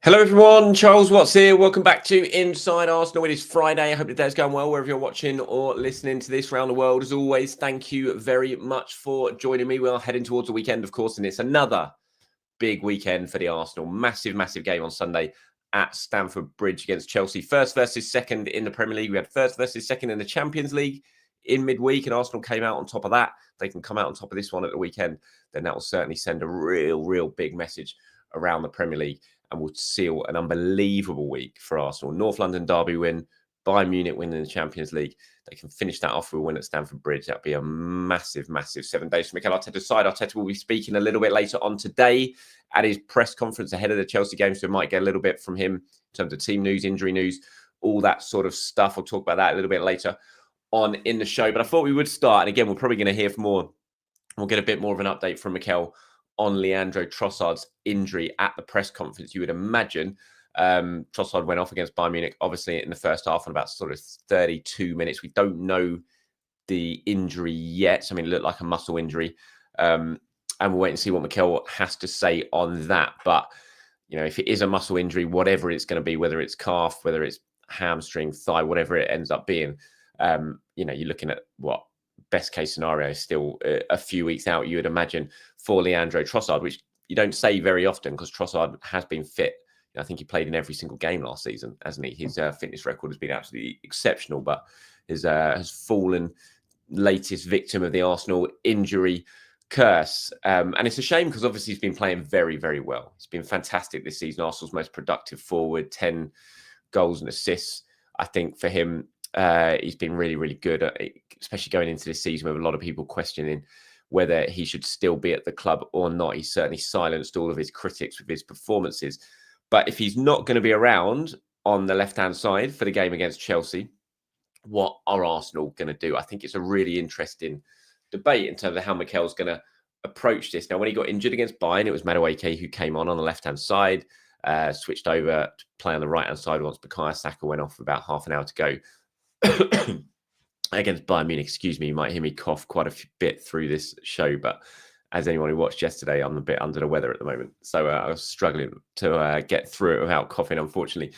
Hello everyone, Charles Watts here. Welcome back to Inside Arsenal. It is Friday. I hope the day's going well wherever you're watching or listening to this around the world. As always, thank you very much for joining me. We are heading towards the weekend, of course, and it's another big weekend for the Arsenal. Massive, massive game on Sunday at Stamford Bridge against Chelsea. First versus second in the Premier League. We had first versus second in the Champions League in midweek, and Arsenal came out on top of that. If they can come out on top of this one at the weekend, then that will certainly send a real big message around the Premier League and will seal an unbelievable week for Arsenal. North London derby win, Bayern Munich win in the Champions League. They can finish that off with a win at Stamford Bridge. That'd be a massive 7 days for Mikel Arteta's side. Arteta will be speaking a little bit later on today at his press conference ahead of the Chelsea game, so we might get a little bit from him in terms of team news, injury news, all that sort of stuff. I'll talk about that a little bit later on in the show. But I thought we would start, and again, we're probably going to hear from more. We'll get a bit more of an update from Mikel on Leandro Trossard's injury at the press conference. You would imagine Trossard went off against Bayern Munich, obviously, in the first half in about sort of 32 minutes. We don't know the injury yet. I mean, it looked like a muscle injury. And we'll wait and see what Mikel has to say on that. But, you know, if it is a muscle injury, whatever it's going to be, whether it's calf, whether it's hamstring, thigh, whatever it ends up being, you know, you're looking at what? Best case scenario is still a few weeks out, you would imagine, for Leandro Trossard, which you don't say very often because Trossard has been fit. I think he played in every single game last season, hasn't he? His fitness record has been absolutely exceptional, but has fallen latest victim of the Arsenal injury curse. And it's a shame because obviously he's been playing very well. He's been fantastic this season. Arsenal's most productive forward, 10 goals and assists. I think for him, he's been really good, especially going into this season with a lot of people questioning whether he should still be at the club or not. He's certainly silenced all of his critics with his performances. But if he's not going to be around on the left-hand side for the game against Chelsea, what are Arsenal going to do? I think it's a really interesting debate in terms of how Mikel's going to approach this. Now, when he got injured against Bayern, it was Madueke who came on the left-hand side, switched over to play on the right-hand side once Bukayo Saka went off about half an hour to go. Against Bayern Munich, excuse me, you might hear me cough quite a bit through this show, but as anyone who watched yesterday, I'm a bit under the weather at the moment. So I was struggling to get through it without coughing, unfortunately.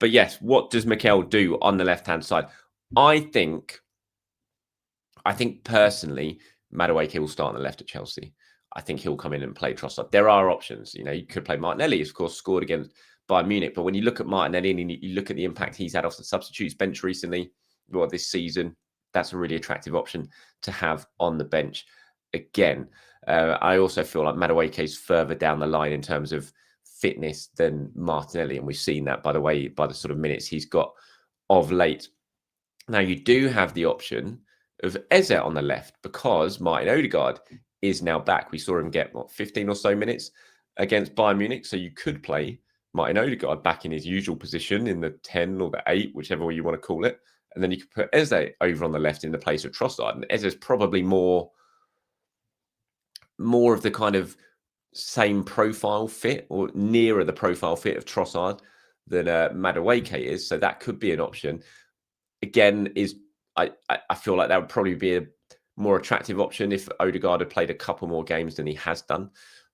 But yes, what does Mikel do on the left-hand side? I think personally, Madueke will start on the left at Chelsea. I think he'll come in and play Trossard. There are options. You know, you could play Martinelli, of course, scored against Bayern Munich. But when you look at Martinelli and you look at the impact he's had off the substitutes bench recently, this season, that's a really attractive option to have on the bench. Again, I also feel like Madueke's further down the line in terms of fitness than Martinelli. And we've seen that, by the way, by the sort of minutes he's got of late. Now, you do have the option of Eze on the left because Martin Odegaard is now back. We saw him get, 15 or so minutes against Bayern Munich. So you could play Martin Odegaard back in his usual position in the 10 or the 8, whichever way you want to call it. And then you could put Eze over on the left in the place of Trossard. And Eze's probably more of the kind of same profile fit or nearer the profile fit of Trossard than Madueke is. So that could be an option. Again, I feel like that would probably be a more attractive option if Odegaard had played a couple more games than he has done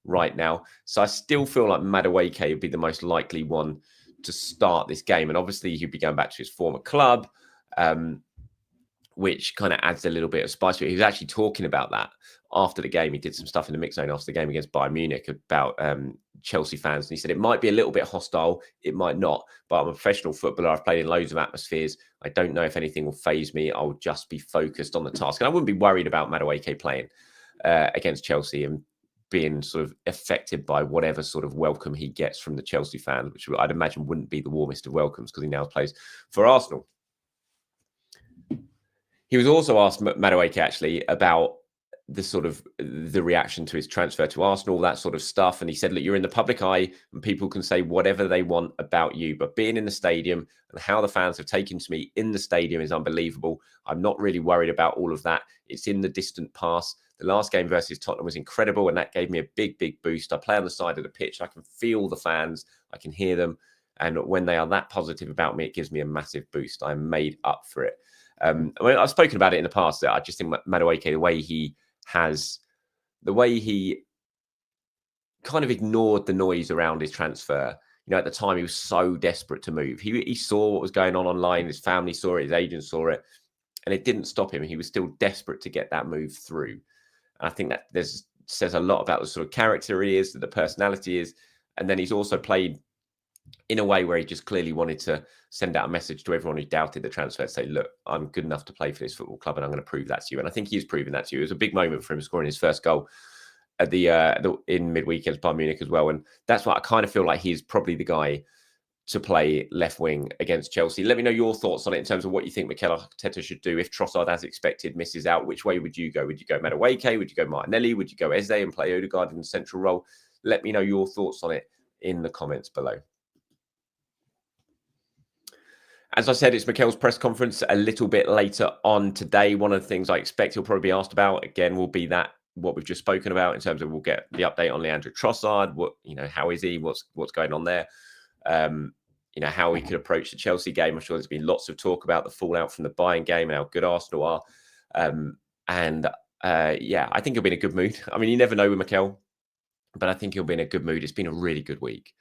right now. So I still feel like Madueke would be the most likely one to start this game. And obviously he'd be going back to his former club, which kind of adds a little bit of spice to it. He was actually talking about that after the game. He did some stuff in the mix zone after the game against Bayern Munich about Chelsea fans. And he said, it might be a little bit hostile. It might not. But I'm a professional footballer. I've played in loads of atmospheres. I don't know if anything will faze me. I'll just be focused on the task. And I wouldn't be worried about Madueke playing against Chelsea and being sort of affected by whatever sort of welcome he gets from the Chelsea fans, which I'd imagine wouldn't be the warmest of welcomes because he now plays for Arsenal. He was also asked, Madueke, actually, about the reaction to his transfer to Arsenal, that sort of stuff. And he said, look, you're in the public eye and people can say whatever they want about you, but being in the stadium and how the fans have taken to me in the stadium is unbelievable. I'm not really worried about all of that. It's in the distant past. The last game versus Tottenham was incredible, and that gave me a big boost. I play on the side of the pitch. I can feel the fans. I can hear them. And when they are that positive about me, it gives me a massive boost. I'm made up for it. I mean, I've spoken about it in the past that I just think Madueke, the way he kind of ignored the noise around his transfer. At the time, he was so desperate to move. He saw what was going on online. His family saw it. His agent saw it. And it didn't stop him. He was still desperate to get that move through. And I think that says a lot about the sort of character he is, the personality is. And then he's also played in a way where he just clearly wanted to send out a message to everyone who doubted the transfer, say, look, I'm good enough to play for this football club and I'm going to prove that to you. And I think he's proven that to you. It was a big moment for him scoring his first goal at in midweek against Bayern Munich as well. And that's why I kind of feel like he's probably the guy to play left wing against Chelsea. Let me know your thoughts on it in terms of what you think Mikel Arteta should do if Trossard, as expected, misses out. Which way would you go? Would you go Madueke? Would you go Martinelli? Would you go Eze and play Odegaard in the central role? Let me know your thoughts on it in the comments below. As I said, it's Mikel's press conference a little bit later on today. One of the things I expect he'll probably be asked about, again, will be what we've just spoken about in terms of we'll get the update on Leandro Trossard. How is he? What's going on there? How he could approach the Chelsea game. I'm sure there's been lots of talk about the fallout from the Bayern game and how good Arsenal are. I think he'll be in a good mood. I mean, you never know with Mikel, but I think he'll be in a good mood. It's been a really good week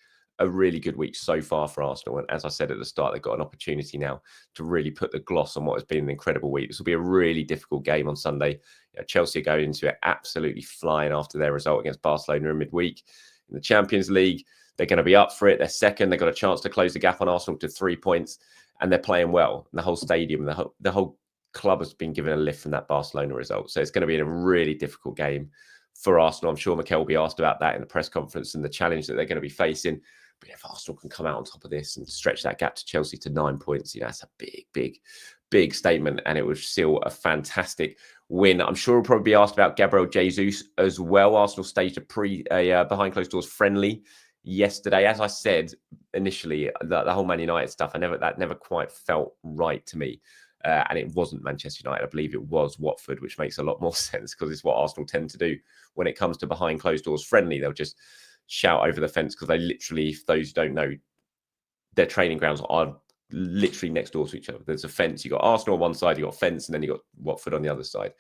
so far for Arsenal. And as I said at the start, they've got an opportunity now to really put the gloss on what has been an incredible week. This will be a really difficult game on Sunday. Chelsea are going into it absolutely flying after their result against Barcelona in midweek. In the Champions League, they're going to be up for it. They're second. They've got a chance to close the gap on Arsenal to 3 points, and they're playing well. And the whole stadium, the whole club has been given a lift from that Barcelona result. So it's going to be a really difficult game for Arsenal. I'm sure Mikel will be asked about that in the press conference and the challenge that they're going to be facing. But if Arsenal can come out on top of this and stretch that gap to Chelsea to 9 points, that's a big statement, and it would seal a fantastic win. I'm sure we'll probably be asked about Gabriel Jesus as well. Arsenal staged a behind closed doors friendly yesterday. As I said initially, the whole Man United stuff, that never quite felt right to me. And it wasn't Manchester United. I believe it was Watford, which makes a lot more sense because it's what Arsenal tend to do when it comes to behind closed doors friendly. They'll just shout over the fence because they literally, if those who don't know, their training grounds are literally next door to each other. There's a fence. You got Arsenal on one side, you got a fence, and then you got Watford on the other side.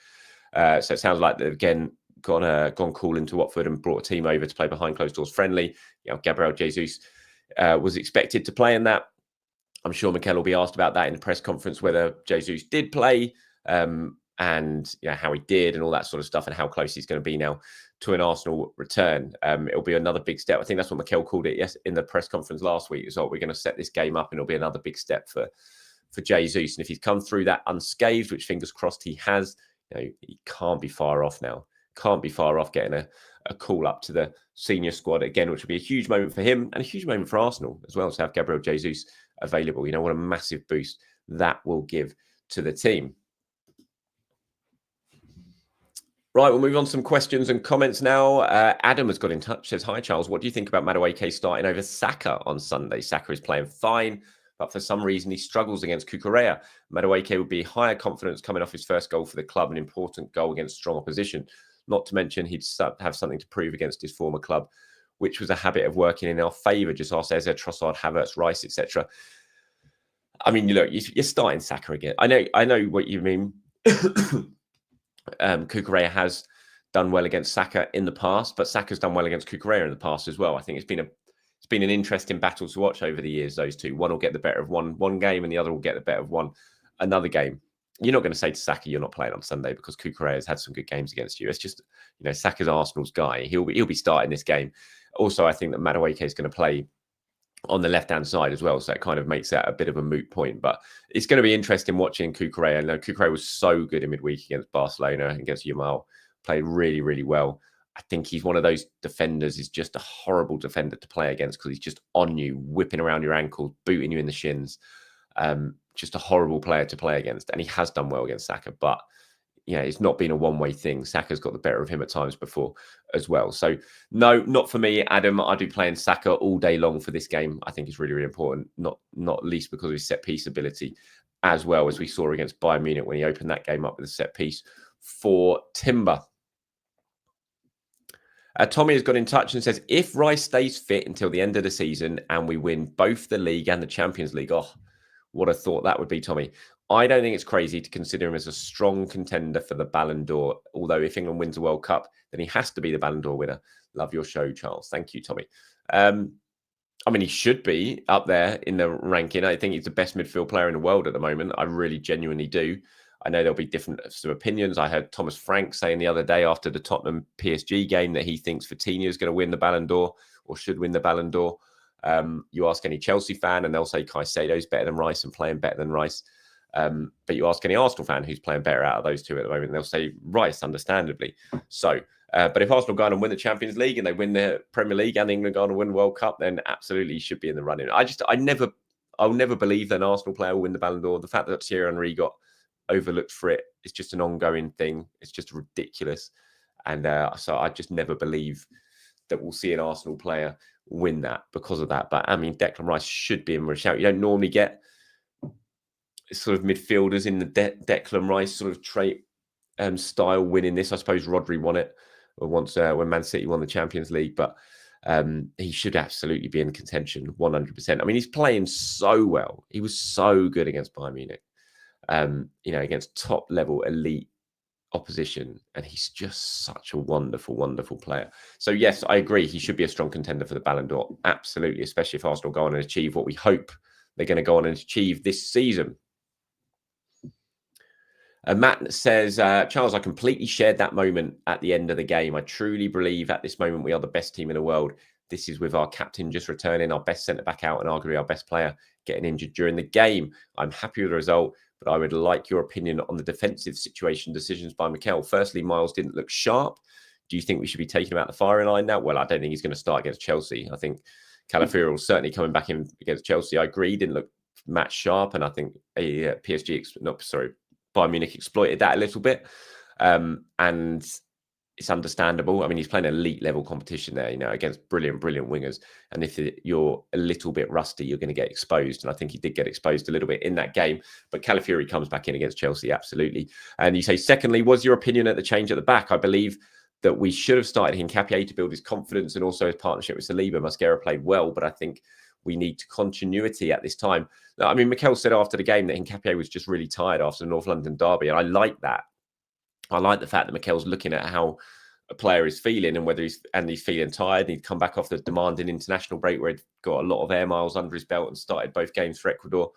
So it sounds like they've again gone cool into Watford and brought a team over to play behind closed doors friendly. Gabriel Jesus was expected to play in that. I'm sure Mikel will be asked about that in the press conference, whether Jesus did play and how he did and all that sort of stuff and how close he's going to be now to an Arsenal return. It'll be another big step. I think that's what Mikel called it in the press conference last week. Is we're going to set this game up and it'll be another big step for Jesus. And if he's come through that unscathed, which fingers crossed he has, he can't be far off now. Can't be far off getting a call up to the senior squad again, which would be a huge moment for him and a huge moment for Arsenal as well to have Gabriel Jesus available. What a massive boost that will give to the team. Right, we'll move on to some questions and comments now. Adam has got in touch, says, hi, Charles. What do you think about Madueke starting over Saka on Sunday? Saka is playing fine, but for some reason he struggles against Cucurella. Madueke would be higher confidence coming off his first goal for the club, an important goal against strong opposition. Not to mention he'd have something to prove against his former club, which was a habit of working in our favour. Just ask Eze, Trossard, Havertz, Rice, etc. I mean, look, you're starting Saka again. I know what you mean. Cucurella has done well against Saka in the past, but Saka's done well against Cucurella in the past as well. I think it's been an interesting battle to watch over the years, those two. One will get the better of one game and the other will get the better of another game. You're not going to say to Saka, you're not playing on Sunday because Cucurella has had some good games against you. It's just, Saka's Arsenal's guy. He'll be starting this game. Also, I think that Madueke is going to play on the left-hand side as well. So it kind of makes that a bit of a moot point. But it's going to be interesting watching Cucurella. I know Cucurella was so good in midweek against Barcelona, against Yamal, played really, really well. I think he's one of those defenders, is just a horrible defender to play against because he's just on you, whipping around your ankles, booting you in the shins. Just a horrible player to play against. And he has done well against Saka, but it's not been a one-way thing. Saka's got the better of him at times before as well. So no, not for me, Adam. I'd be playing Saka all day long for this game. I think it's really, really important, not least because of his set-piece ability, as well as we saw against Bayern Munich when he opened that game up with a set-piece for Timber. Tommy has got in touch and says, if Rice stays fit until the end of the season and we win both the league and the Champions League, what a thought that would be, Tommy. I don't think it's crazy to consider him as a strong contender for the Ballon d'Or. Although if England wins the World Cup, then he has to be the Ballon d'Or winner. Love your show, Charles. Thank you, Tommy. I mean, he should be up there in the ranking. I think he's the best midfield player in the world at the moment. I really genuinely do. I know there'll be different opinions. I heard Thomas Frank saying the other day after the Tottenham PSG game that he thinks Coutinho is going to win the Ballon d'Or or should win the Ballon d'Or. You ask any Chelsea fan and they'll say Caicedo's better than Rice and playing better than Rice. But you ask any Arsenal fan who's playing better out of those two at the moment, they'll say Rice, understandably. So, but if Arsenal go on and win the Champions League and they win the Premier League and England go on and win the World Cup, then absolutely he should be in the running. I'll never believe that an Arsenal player will win the Ballon d'Or. The fact that Thierry Henry got overlooked for it is just an ongoing thing. It's just ridiculous. And so I just never believe that we'll see an Arsenal player win that because of that. But I mean, Declan Rice should be in a shout. You don't normally get sort of midfielders in the Declan Rice sort of trait style winning this. I suppose Rodri won it once when Man City won the Champions League, but he should absolutely be in contention 100%. I mean, he's playing so well. He was so good against Bayern Munich, against top level elite opposition, and he's just such a wonderful, wonderful player. So yes, I agree. He should be a strong contender for the Ballon d'Or. Absolutely, especially if Arsenal go on and achieve what we hope they're going to go on and achieve this season. Matt says, Charles, I completely shared that moment at the end of the game. I truly believe at this moment we are the best team in the world. This is with our captain just returning, our best centre-back out, and arguably our best player getting injured during the game. I'm happy with the result, but I would like your opinion on the defensive situation decisions by Mikel. Firstly, Miles didn't look sharp. Do you think we should be taking him out the firing line now? Well, I don't think he's going to start against Chelsea. I think Calafiori will certainly coming back in against Chelsea. I agree, he didn't look match sharp, and I think Bayern Munich exploited that a little bit. And it's understandable. I mean, he's playing elite level competition there, against brilliant wingers. And if you're a little bit rusty, you're going to get exposed. And I think he did get exposed a little bit in that game. But Calafiori comes back in against Chelsea, absolutely. And you say, secondly, was your opinion at the change at the back? I believe that we should have started Hincapié to build his confidence and also his partnership with Saliba. Mosquera played well, but I think we need continuity at this time. I mean, Mikel said after the game that Hincapié was just really tired after the North London derby, and I like that. I like the fact that Mikel's looking at how a player is feeling and whether he's feeling tired. He'd come back off the demanding international break where he'd got a lot of air miles under his belt and started both games for Ecuador.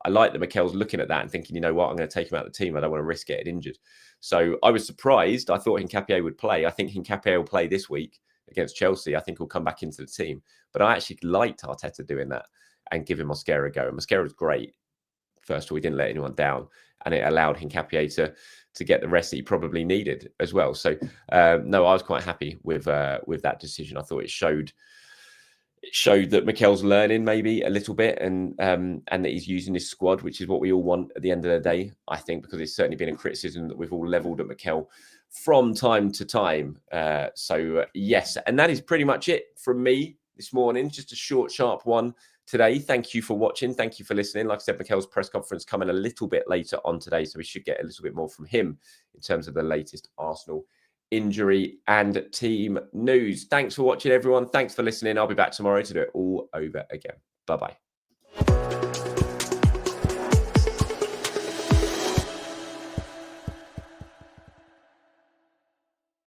I like that Mikel's looking at that and thinking, you know what, I'm going to take him out of the team. I don't want to risk getting injured. So I was surprised. I thought Hincapié would play. I think Hincapié will play this week against Chelsea. I think he'll come back into the team. But I actually liked Arteta doing that and giving Mosquera a go. And Mosquera was great. First of all, he didn't let anyone down. And it allowed Hincapié to get the rest that he probably needed as well. So, no, I was quite happy with that decision. I thought it showed that Mikel's learning maybe a little bit and that he's using his squad, which is what we all want at the end of the day, I think, because it's certainly been a criticism that we've all levelled at Mikel from time to time. Yes, and that is pretty much it from me this morning. Just a short, sharp one today. Thank you for watching. Thank you for listening. Like I said, Mikel's press conference coming a little bit later on today, so we should get a little bit more from him in terms of the latest Arsenal injury and team news. Thanks for watching, everyone. Thanks for listening. I'll be back tomorrow to do it all over again. Bye-bye.